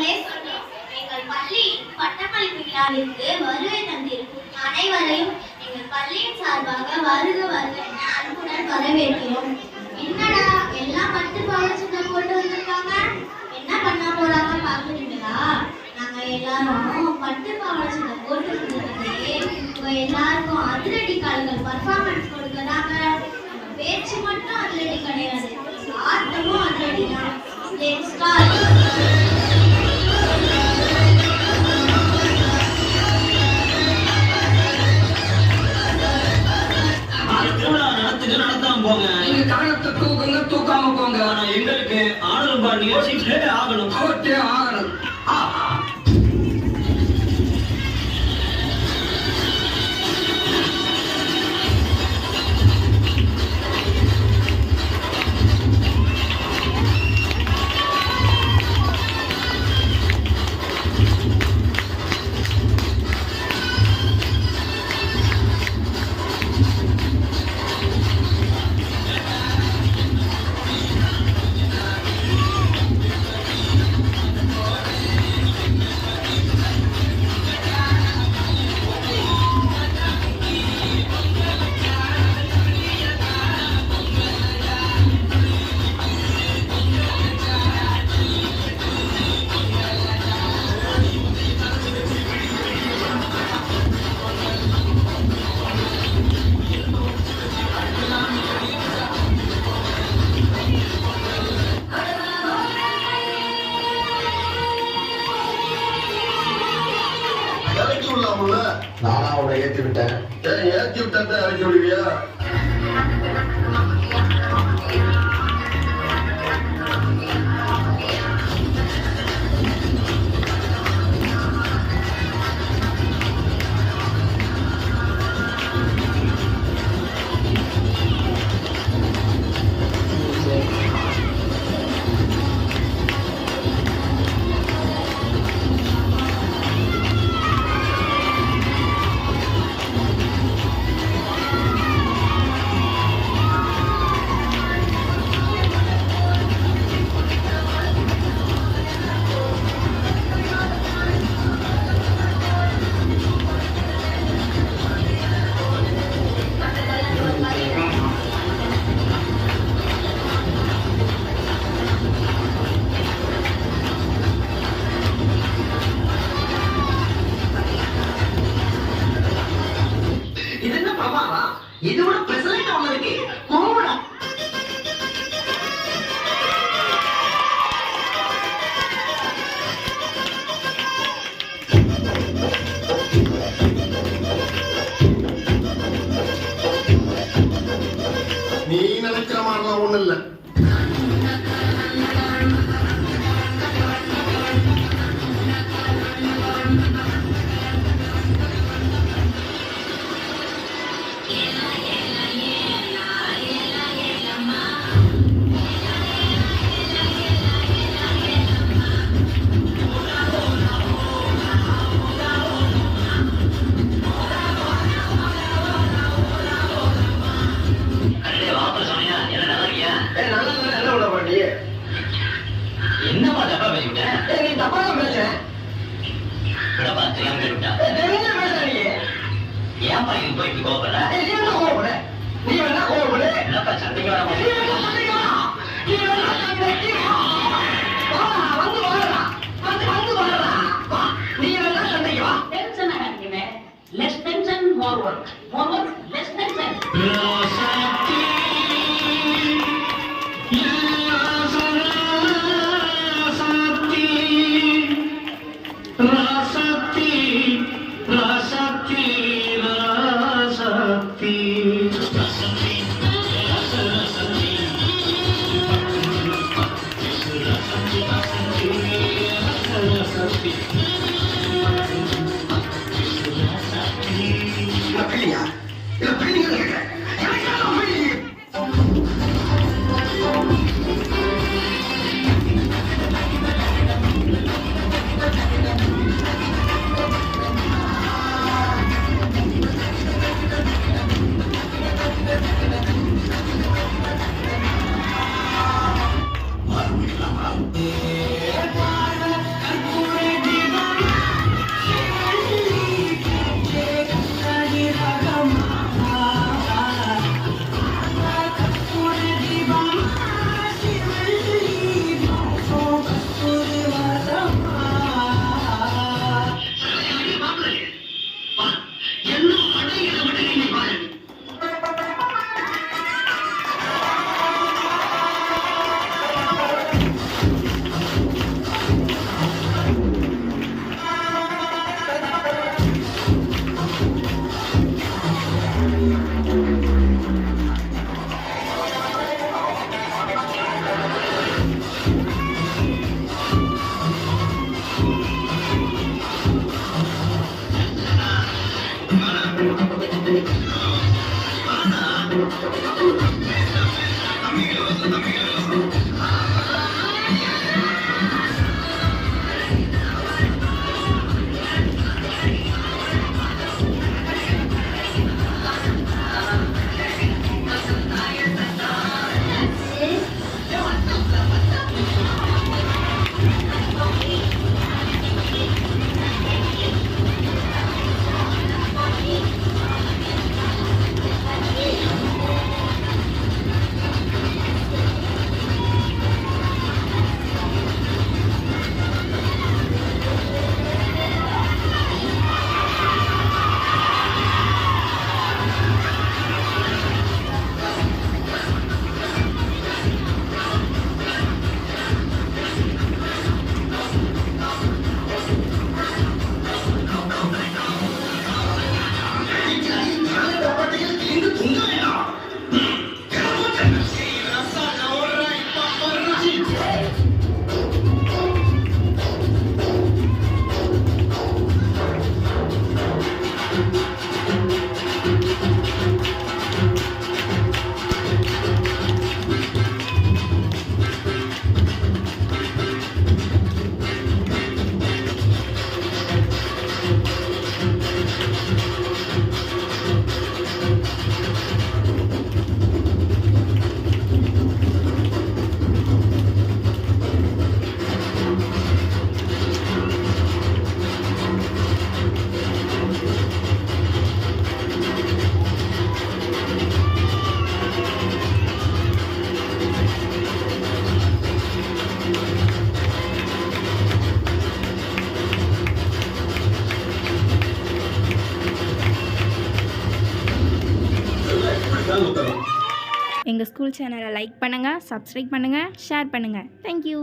முன்னரே சொன்னேன். எங்கள் பள்ளியின் பட்டமளிப்பு விழாவிற்கு வருகை தந்திருக்கும் அனைவரையும் எங்கள் பள்ளியின் சார்பாக வருக வருக என அன்புடன் வரவேற்கிறோம். என்னடா எல்லாம் பட்டு பாவாடை போட்டு வந்திருக்காங்க, என்ன பண்ண போறாங்க பாக்குறீங்களா? நாங்க எல்லாரும் பட்டு பாவாடை போட்டு வந்திருக்கே எல்லாருக்கும் அதிரடி கால்கள் பர்ஃபார்மன்ஸ் கொடுக்கறாங்க. பேச்சு மட்டும் அதிரடி கிடையாது, ஆட்டமும் அதிரடி தான். Let's start. போங்க, நீங்க காரணத்தை தூக்குங்க, தூக்காம போங்க. ஆனா எங்களுக்கு ஆடலும் பாட்டு நிகழ்ச்சி ஆகணும், அவற்றே ஆகணும். நானா அவனை ஏற்றி விட்டேன். ஏற்றி விட்டா இறக்கி விடுவியா? இது ஒரு பிரசன்ட் ஒண்ணு இருக்கு. போடா. நீ நினைக்கிற மாதிரிலாம் ஒண்ணு இல்ல. என்னப்பா தப்பா பேசிட்ட? நீ தப்பா தான் பேசுறேன். விடப்பா தெரியாம கேட்டுட்டா. தெரிஞ்ச பேசுறீங்க. ஏன்பா இது போய் இப்படி கோவப்படுற? நீ என்ன கோவப்பட? நீ என்ன கோவப்பட? என்னப்பா சண்டைக்கு வர நீ என்ன சண்டைக்கு வா? நீ என்ன சண்டைக்கு வா? வந்து வாடா. வந்து வாடா. நீ என்ன சண்டைக்கு வா? டென்ஷன் ஆகாதீங்க. Less tension, more work. More work, less tension. அப்படியா? இல்ல பிள்ளைங்க கேட்கிறேன். ஆரம்பிக்கலாமா? எங்கள் ஸ்கூல் சேனலை லைக் பண்ணுங்கள், சப்ஸ்கிரைப் பண்ணுங்கள், ஷேர் பண்ணுங்கள். தேங்க்யூ.